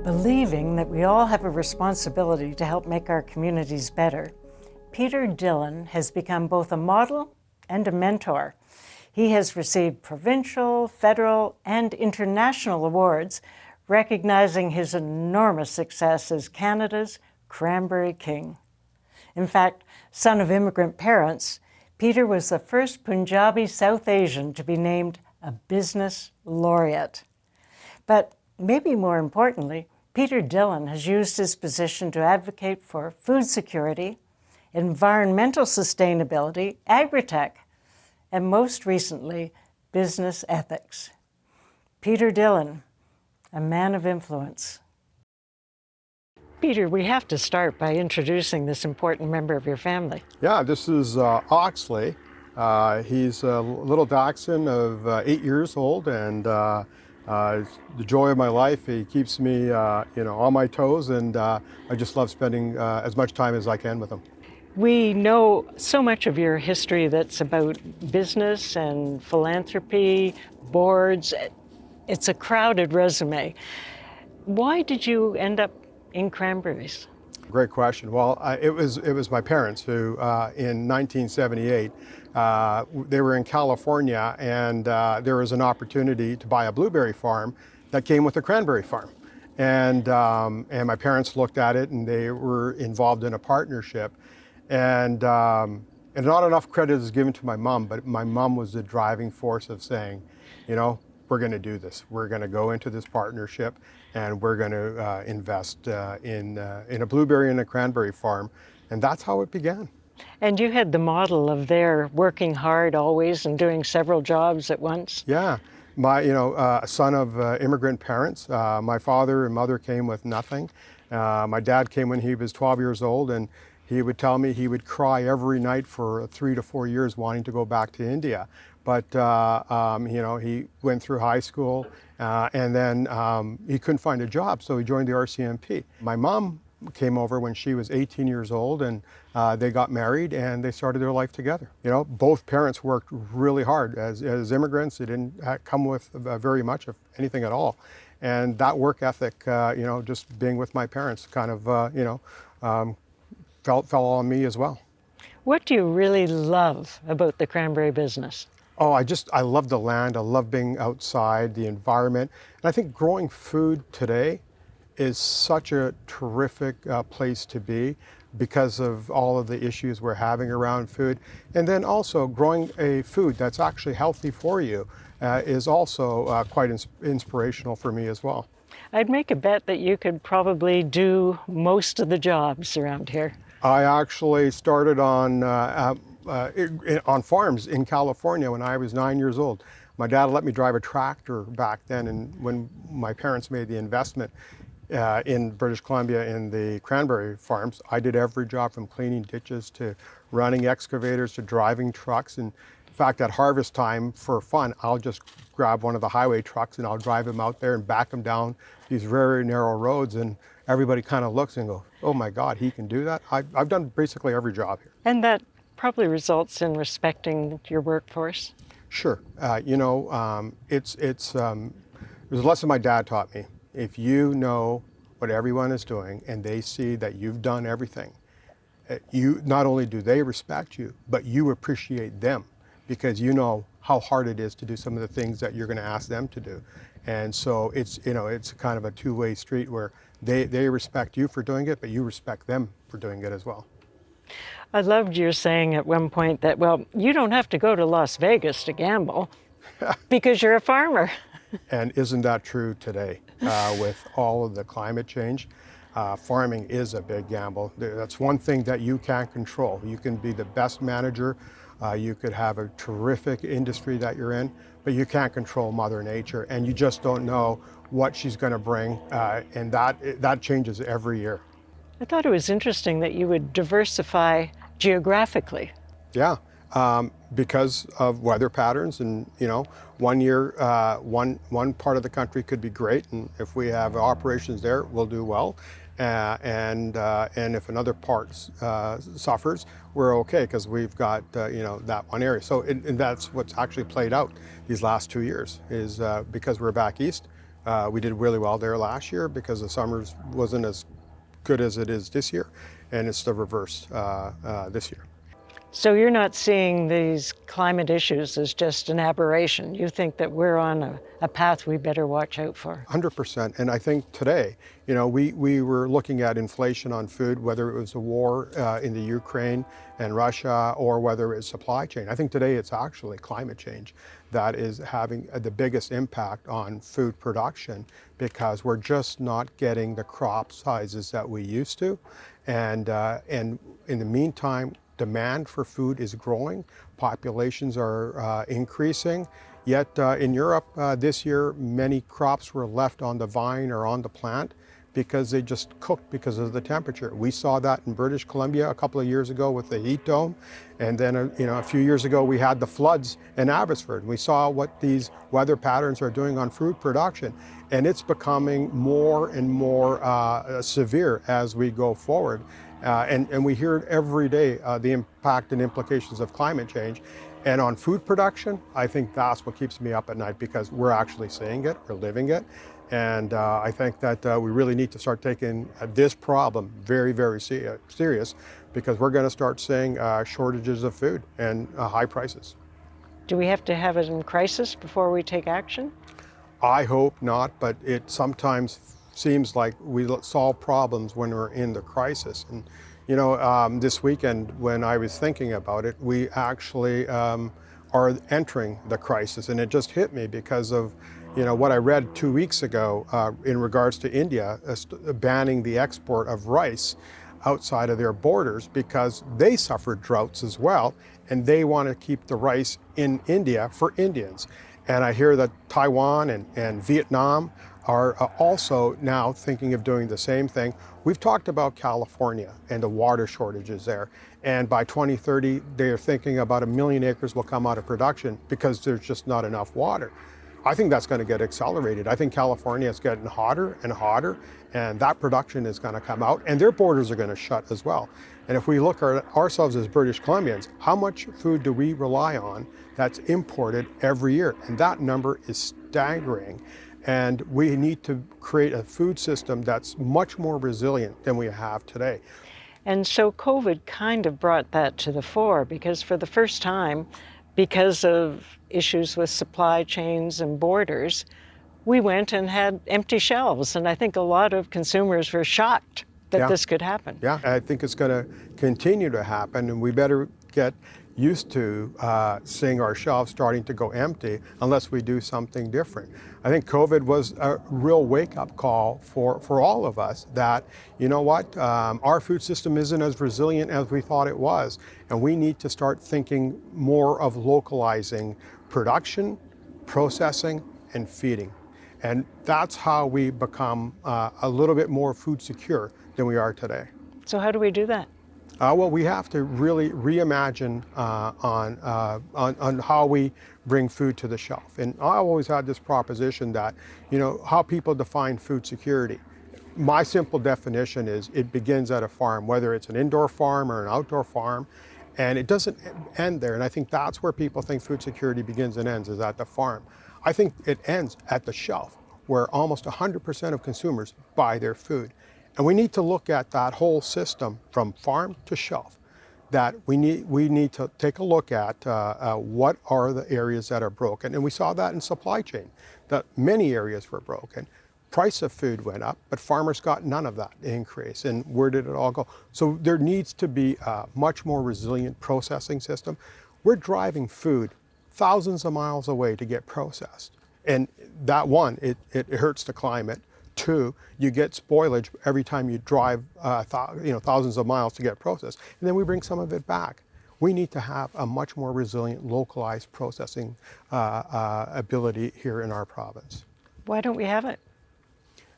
Believing that we all have a responsibility to help make our communities better, Peter Dhillon has become both a model and a mentor. He has received provincial, federal, and international awards, recognizing his enormous success as Canada's Cranberry King. In fact, son of immigrant parents, Peter was the first Punjabi South Asian to be named a business laureate. But maybe more importantly, Peter Dhillon has used his position to advocate for food security, environmental sustainability, agri-tech, and most recently, business ethics. Peter Dhillon, a man of influence. Peter, we have to start by introducing this important member of your family. Yeah, this is Oxley. He's a little dachshund of 8 years old, and the joy of my life. He keeps me, on my toes, and I just love spending as much time as I can with him. We know so much of your history that's about business and philanthropy, boards. It's a crowded resume. Why did you end up in cranberries? Great question. Well, it was my parents who, in 1978, they were in California, and there was an opportunity to buy a blueberry farm that came with a cranberry farm. And my parents looked at it, and they were involved in a partnership. And not enough credit is given to my mom, but my mom was the driving force of saying, we're going to do this. We're going to go into this partnership, and we're going to invest in a blueberry and a cranberry farm. And that's how it began. And you had the model of their working hard always and doing several jobs at once? Yeah. A son of immigrant parents. My father and mother came with nothing. My dad came when he was 12 years old, and he would tell me he would cry every night for 3 to 4 years wanting to go back to India. But, he went through high school and then he couldn't find a job, so he joined the RCMP. My mom came over when she was 18 years old, and they got married and they started their life together. Both parents worked really hard. As immigrants, they didn't come with very much of anything at all. And that work ethic, just being with my parents kind of, fell on me as well. What do you really love about the cranberry business? Oh, I love the land. I love being outside, the environment. And I think growing food today is such a terrific place to be because of all of the issues we're having around food. And then also growing a food that's actually healthy for you is also quite inspirational for me as well. I'd make a bet that you could probably do most of the jobs around here. I actually started on farms in California when I was 9 years old. My dad let me drive a tractor back then, and when my parents made the investment in British Columbia in the cranberry farms, I did every job from cleaning ditches to running excavators to driving trucks. And in fact, at harvest time, for fun, I'll just grab one of the highway trucks and I'll drive them out there and back them down these very narrow roads, and everybody kind of looks and goes, oh my God, he can do that? I've done basically every job here. And that probably results in respecting your workforce? Sure. There's a lesson my dad taught me. If you know what everyone is doing and they see that you've done everything, you not only do they respect you, but you appreciate them because you know how hard it is to do some of the things that you're going to ask them to do. And so it's kind of a two-way street where they respect you for doing it, but you respect them for doing it as well. I loved your saying at one point that, well, you don't have to go to Las Vegas to gamble because you're a farmer. And isn't that true today with all of the climate change? Farming is a big gamble. That's one thing that you can't control. You can be the best manager, you could have a terrific industry that you're in, but you can't control Mother Nature, and you just don't know what she's going to bring, and that changes every year. I thought it was interesting that you would diversify geographically. Yeah, because of weather patterns. And one year, one part of the country could be great, and if we have operations there, we'll do well. And if another part suffers, we're okay because we've got that one area. So and that's what's actually played out these last 2 years is because we're back east. We did really well there last year because the summers wasn't as good as it is this year, and it's the reverse this year. So you're not seeing these climate issues as just an aberration. You think that we're on a path we better watch out for. 100%. And I think today, we were looking at inflation on food, whether it was the war in the Ukraine and Russia or whether it's supply chain. I think today it's actually climate change that is having the biggest impact on food production because we're just not getting the crop sizes that we used to. And in the meantime, demand for food is growing, populations are increasing, yet in Europe this year many crops were left on the vine or on the plant because they just cooked because of the temperature. We saw that in British Columbia a couple of years ago with the heat dome, and then a few years ago we had the floods in Abbotsford. We saw what these weather patterns are doing on food production, and it's becoming more and more severe as we go forward. And we hear it every day, the impact and implications of climate change. And on food production, I think that's what keeps me up at night because we're actually seeing it, we're living it. And I think that we really need to start taking this problem very, very serious because we're going to start seeing shortages of food and high prices. Do we have to have it in crisis before we take action? I hope not, but it sometimes seems like we solve problems when we're in the crisis. And this weekend when I was thinking about it, we actually are entering the crisis, and it just hit me because of what I read 2 weeks ago in regards to India banning the export of rice outside of their borders because they suffered droughts as well, and they want to keep the rice in India for Indians. And I hear that Taiwan and Vietnam are also now thinking of doing the same thing. We've talked about California and the water shortages there. And by 2030, they're thinking about 1 million acres will come out of production because there's just not enough water. I think that's going to get accelerated. I think California is getting hotter and hotter, and that production is going to come out, and their borders are going to shut as well. And if we look at ourselves as British Columbians, how much food do we rely on that's imported every year? And that number is staggering. And we need to create a food system that's much more resilient than we have today. And so COVID kind of brought that to the fore because for the first time, because of issues with supply chains and borders, we went and had empty shelves. And I think a lot of consumers were shocked that this could happen. Yeah, I think it's going to continue to happen, and we better get used to seeing our shelves starting to go empty unless we do something different. I think COVID was a real wake-up call for all of us that, our food system isn't as resilient as we thought it was, and we need to start thinking more of localizing production, processing, and feeding. And that's how we become a little bit more food secure than we are today. So how do we do that? Well, we have to really reimagine on how we bring food to the shelf. And I always had this proposition that, how people define food security. My simple definition is it begins at a farm, whether it's an indoor farm or an outdoor farm, and it doesn't end there. And I think that's where people think food security begins and ends, is at the farm. I think it ends at the shelf, where almost 100% of consumers buy their food. And we need to look at that whole system from farm to shelf, that we need to take a look at what are the areas that are broken. And we saw that in supply chain, that many areas were broken. Price of food went up, but farmers got none of that increase. And where did it all go? So there needs to be a much more resilient processing system. We're driving food thousands of miles away to get processed. And that one, it hurts the climate. Two, you get spoilage every time you drive thousands of miles to get processed. And then we bring some of it back. We need to have a much more resilient, localized processing ability here in our province. Why don't we have it?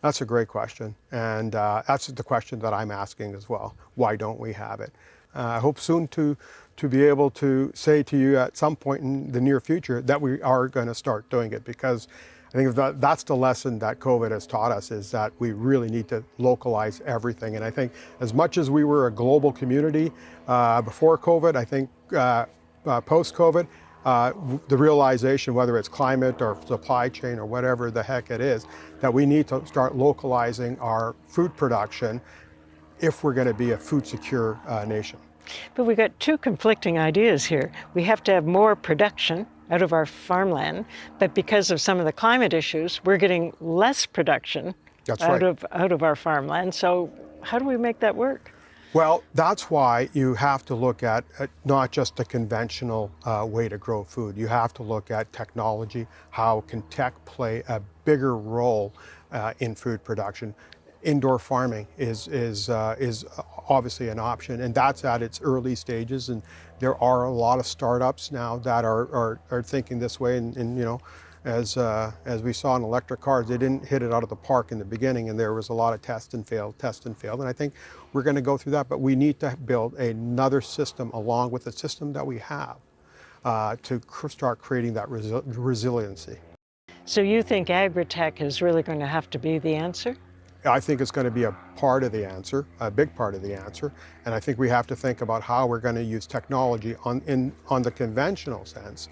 That's a great question. And that's the question that I'm asking as well. Why don't we have it? I hope soon to to be able to say to you at some point in the near future that we are going to start doing it, because I think that's the lesson that COVID has taught us, is that we really need to localize everything. And I think as much as we were a global community before COVID, I think post-COVID, the realization, whether it's climate or supply chain or whatever the heck it is, that we need to start localizing our food production if we're going to be a food secure nation. But we've got two conflicting ideas here. We have to have more production out of our farmland, but because of some of the climate issues, we're getting less production out of our farmland. So how do we make that work? Well, that's why you have to look at not just the conventional way to grow food. You have to look at technology. How can tech play a bigger role in food production? Indoor farming is obviously an option, and that's at its early stages. And there are a lot of startups now that are thinking this way. And you know, as we saw in electric cars, they didn't hit it out of the park in the beginning, and there was a lot of test and failed. And I think we're going to go through that, but we need to build another system along with the system that we have to start creating that resiliency. So you think agri-tech is really going to have to be the answer? I think it's going to be a part of the answer, a big part of the answer, and I think we have to think about how we're going to use technology on the conventional sense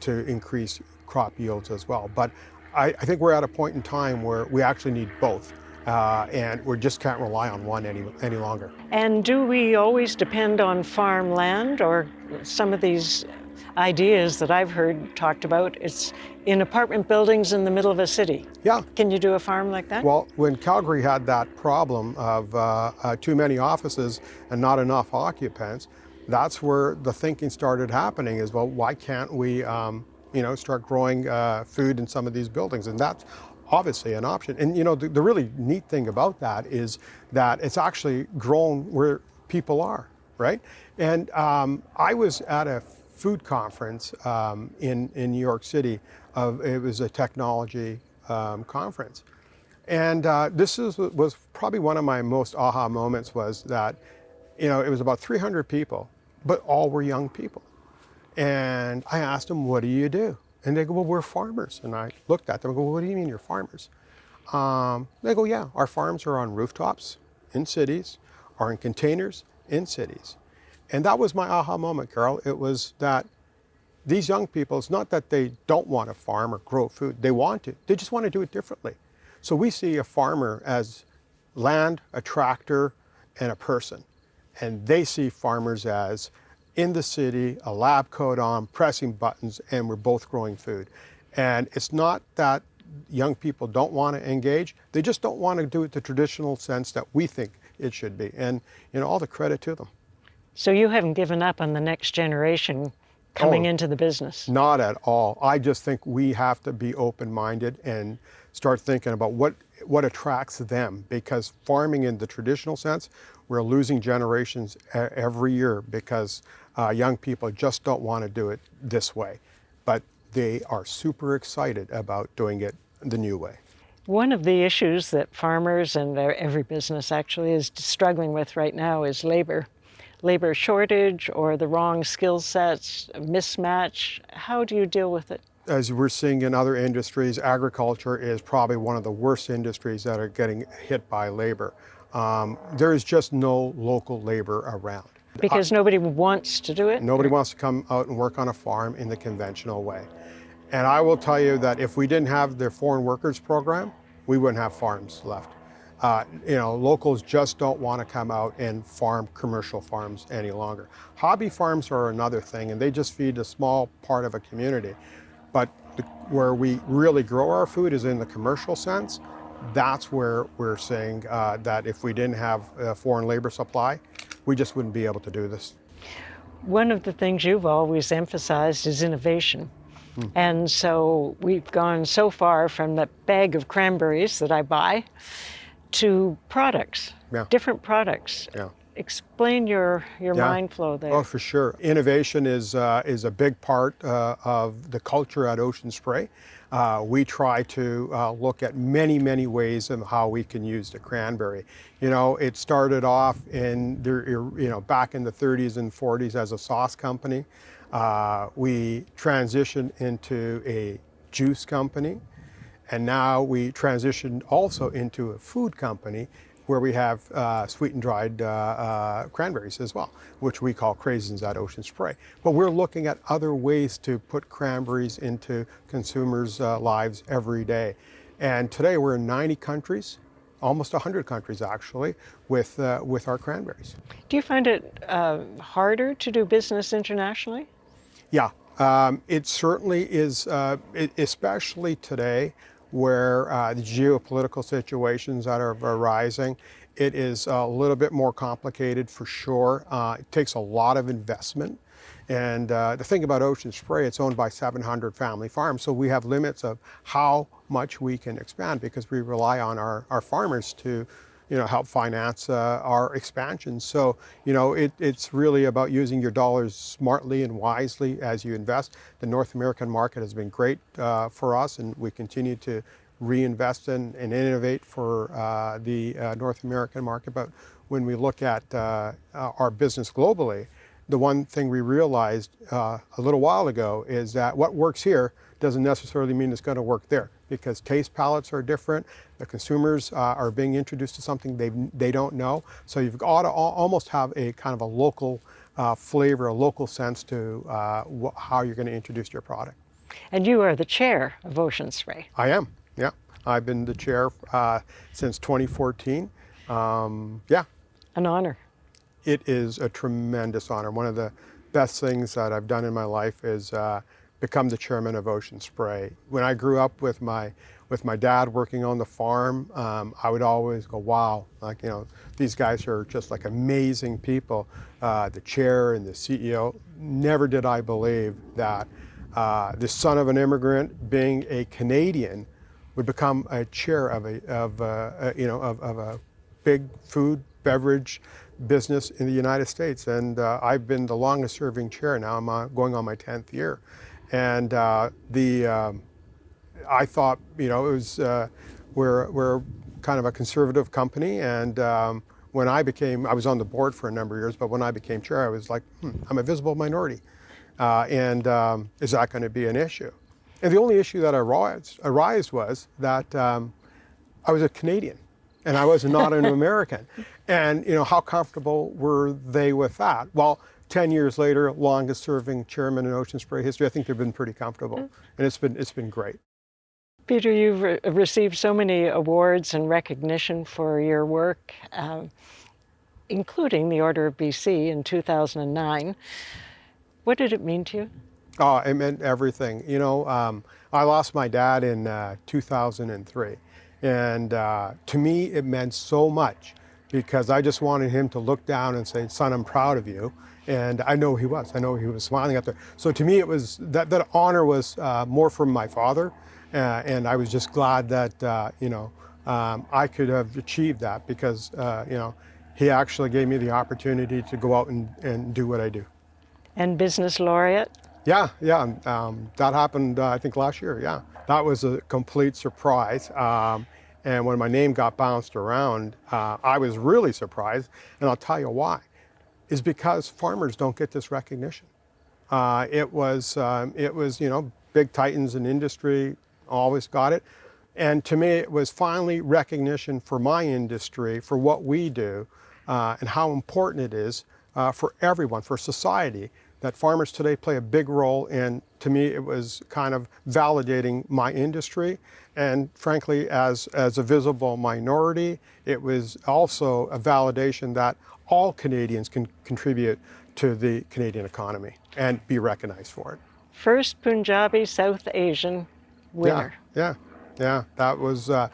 to increase crop yields as well. But I think we're at a point in time where we actually need both, and we just can't rely on one any longer. And do we always depend on farmland, or some of these ideas that I've heard talked about, it's in apartment buildings in the middle of a city? Yeah. Can you do a farm like that? Well, when Calgary had that problem of too many offices and not enough occupants, that's where the thinking started happening, is, well, why can't we start growing food in some of these buildings? And that's obviously an option. And you know, the really neat thing about that is that it's actually grown where people are, right? And I was at a food conference in New York City. It was a technology conference. And this was probably one of my most aha moments, was that, you know, it was about 300 people, but all were young people. And I asked them, what do you do? And they go, well, we're farmers. And I looked at them and go, well, what do you mean you're farmers? They go, yeah, our farms are on rooftops in cities, are in containers in cities. And that was my aha moment, Carol. It was that these young people, it's not that they don't want to farm or grow food. They want to. They just want to do it differently. So we see a farmer as land, a tractor, and a person. And they see farmers as in the city, a lab coat on, pressing buttons, and we're both growing food. And it's not that young people don't want to engage. They just don't want to do it the traditional sense that we think it should be. And you know, all the credit to them. So you haven't given up on the next generation coming into the business? Not at all. I just think we have to be open-minded and start thinking about what attracts them, because farming in the traditional sense, we're losing generations every year because young people just don't want to do it this way. But they are super excited about doing it the new way. One of the issues that farmers and every business actually is struggling with right now is labor shortage, or the wrong skill sets, mismatch. How do you deal with it? As we're seeing in other industries, agriculture is probably one of the worst industries that are getting hit by labor. There is just no local labor around. Because nobody wants to do it? Nobody wants to come out and work on a farm in the conventional way. And I will tell you that if we didn't have the foreign workers program, we wouldn't have farms left. Locals just don't want to come out and farm commercial farms any longer. Hobby farms are another thing, and they just feed a small part of a community. But where we really grow our food is in the commercial sense. That's where we're saying that if we didn't have a foreign labor supply, we just wouldn't be able to do this. One of the things you've always emphasized is innovation. And so we've gone so far from the bag of cranberries that I buy to products, different products. Yeah. Explain your Yeah. mind flow there. Oh, for sure. Innovation is a big part of the culture at Ocean Spray. We try to look at many, many ways of how we can use the cranberry. You know, it started off in back in the 30s and 40s as a sauce company. We transitioned into a juice company. And now we transitioned also into a food company where we have sweetened dried cranberries as well, which we call craisins at Ocean Spray. But we're looking at other ways to put cranberries into consumers' lives every day. And today we're in 90 countries, almost 100 countries actually, with our cranberries. Do you find it harder to do business internationally? Yeah, it certainly is, especially today where the geopolitical situations that are arising. It is a little bit more complicated for sure. It takes a lot of investment. And the thing about Ocean Spray, it's owned by 700 family farms, so we have limits of how much we can expand because we rely on our farmers to help finance our expansion. So, it's really about using your dollars smartly and wisely as you invest. The North American market has been great for us, and we continue to reinvest in and innovate for the North American market. But when we look at our business globally, the one thing we realized a little while ago is that what works here doesn't necessarily mean it's going to work there, because taste palettes are different. The consumers are being introduced to something they don't know. So you've got to almost have a kind of a local flavor, a local sense to how you're going to introduce your product. And you are the chair of Ocean Spray. I am, yeah. I've been the chair since 2014. Yeah. An honor. It is a tremendous honor. One of the best things that I've done in my life is become the chairman of Ocean Spray. When I grew up with my dad working on the farm, I would always go, wow, these guys are just like amazing people. The chair and the CEO. Never did I believe that the son of an immigrant, being a Canadian, would become a chair of a big food beverage business in the United States. And I've been the longest serving chair now. I'm going on my 10th year. And I thought, it was, we're kind of a conservative company. And when I was on the board for a number of years, but when I became chair, I was like, I'm a visible minority. And is that going to be an issue? And the only issue that arose was that I was a Canadian and I was not an American. And how comfortable were they with that? Well, 10 years later, longest serving chairman in Ocean Spray history, I think they've been pretty comfortable. And it's been great. Peter, you've received so many awards and recognition for your work, including the Order of BC in 2009. What did it mean to you? Oh, it meant everything. I lost my dad in 2003. And to me, it meant so much because I just wanted him to look down and say, son, I'm proud of you. And I know he was. I know he was smiling up there. So to me, it was that honor was more from my father. And I was just glad that, I could have achieved that because, he actually gave me the opportunity to go out and do what I do. And business laureate? Yeah. That happened, I think, last year, yeah. That was a complete surprise. And when my name got bounced around, I was really surprised. And I'll tell you why. Is because farmers don't get this recognition. It was, big titans in industry always got it. And to me, it was finally recognition for my industry, for what we do, and how important it is for everyone, for society, that farmers today play a big role. And to me, it was kind of validating my industry. And frankly, as a visible minority, it was also a validation that all Canadians can contribute to the Canadian economy and be recognized for it. First Punjabi South Asian winner. Yeah. That was, I'll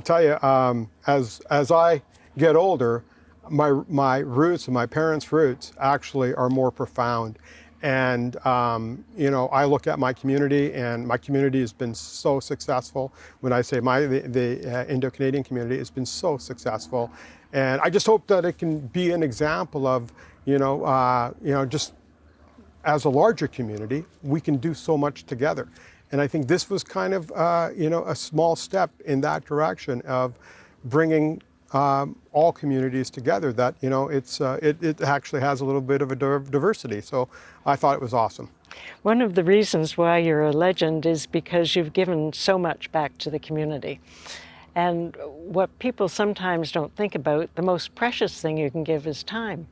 tell you, as I get older, my roots and my parents' roots actually are more profound. And, I look at my community, and my community has been so successful. When I say the Indo-Canadian community has been so successful. And I just hope that it can be an example of, just as a larger community, we can do so much together. And I think this was kind of, a small step in that direction of bringing all communities together. That it actually has a little bit of a diversity. So I thought it was awesome. One of the reasons why you're a legend is because you've given so much back to the community. And what people sometimes don't think about, the most precious thing you can give is time.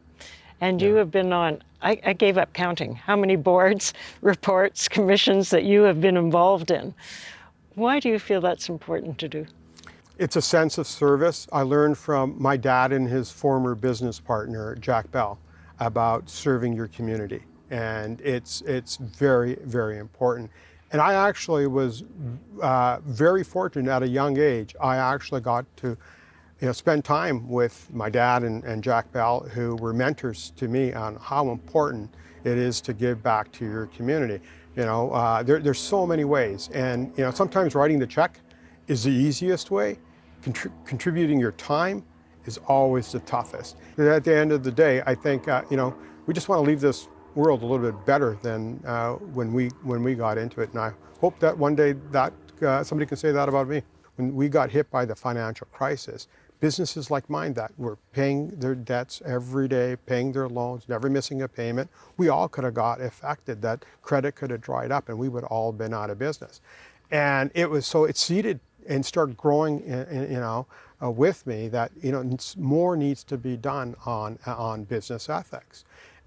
And you have been on, I gave up counting how many boards, reports, commissions that you have been involved in. Why do you feel that's important to do? It's a sense of service. I learned from my dad and his former business partner, Jack Bell, about serving your community. And it's very, very important. And I actually was very fortunate at a young age. I actually got to spend time with my dad and Jack Bell, who were mentors to me on how important it is to give back to your community. There's so many ways. And sometimes writing the check is the easiest way. Contributing your time is always the toughest. At the end of the day, I think we just want to leave this world a little bit better than when we got into it. And I hope that one day that somebody can say that about me. When we got hit by the financial crisis, businesses like mine that were paying their debts every day, paying their loans, never missing a payment, we all could have got affected. That credit could have dried up and we would all been out of business. And it seeded and started growing, with me that more needs to be done on business ethics.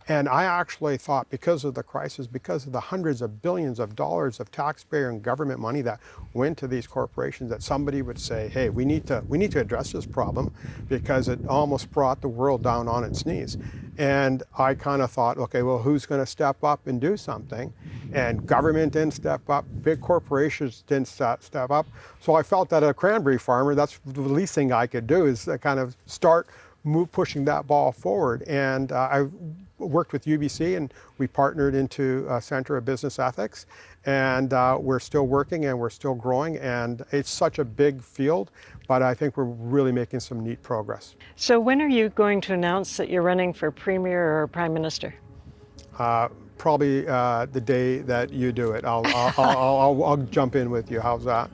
And I actually thought, because of the crisis, because of the hundreds of billions of dollars of taxpayer and government money that went to these corporations, that somebody would say, hey, we need to address this problem because it almost brought the world down on its knees. And I kind of thought, okay, well, who's going to step up and do something? And government didn't step up, big corporations didn't step up. So I felt that a cranberry farmer, that's the least thing I could do, is kind of start pushing that ball forward. And I worked with UBC and we partnered into a Center of Business Ethics, and we're still working and we're still growing, and it's such a big field, but I think we're really making some neat progress. So when are you going to announce that you're running for Premier or Prime Minister? Probably the day that you do it. I'll jump in with you. How's that?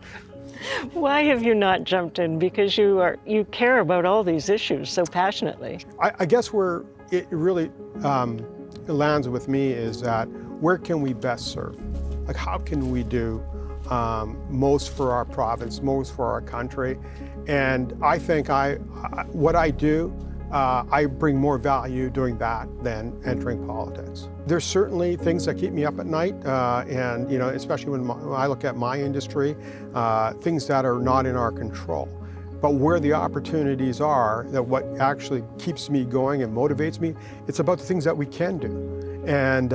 Why have you not jumped in? Because you care about all these issues so passionately. I guess where it really lands with me is that where can we best serve? Like, how can we do most for our province, most for our country? And I think what I do, I bring more value doing that than entering politics. There's certainly things that keep me up at night, and especially when I look at my industry, things that are not in our control. But where the opportunities are, that what actually keeps me going and motivates me, it's about the things that we can do. And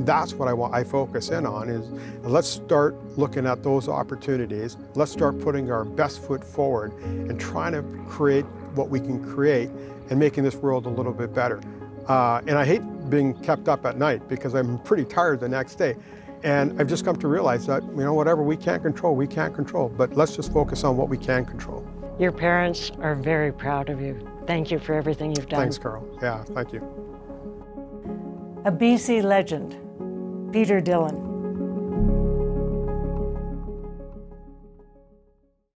that's what I focus in on, is let's start looking at those opportunities. Let's start putting our best foot forward and trying to create what we can create and making this world a little bit better. And I hate being kept up at night because I'm pretty tired the next day. And I've just come to realize that, whatever we can't control, we can't control. But let's just focus on what we can control. Your parents are very proud of you. Thank you for everything you've done. Thanks, Carol. Yeah, thank you. A BC legend, Peter Dhillon.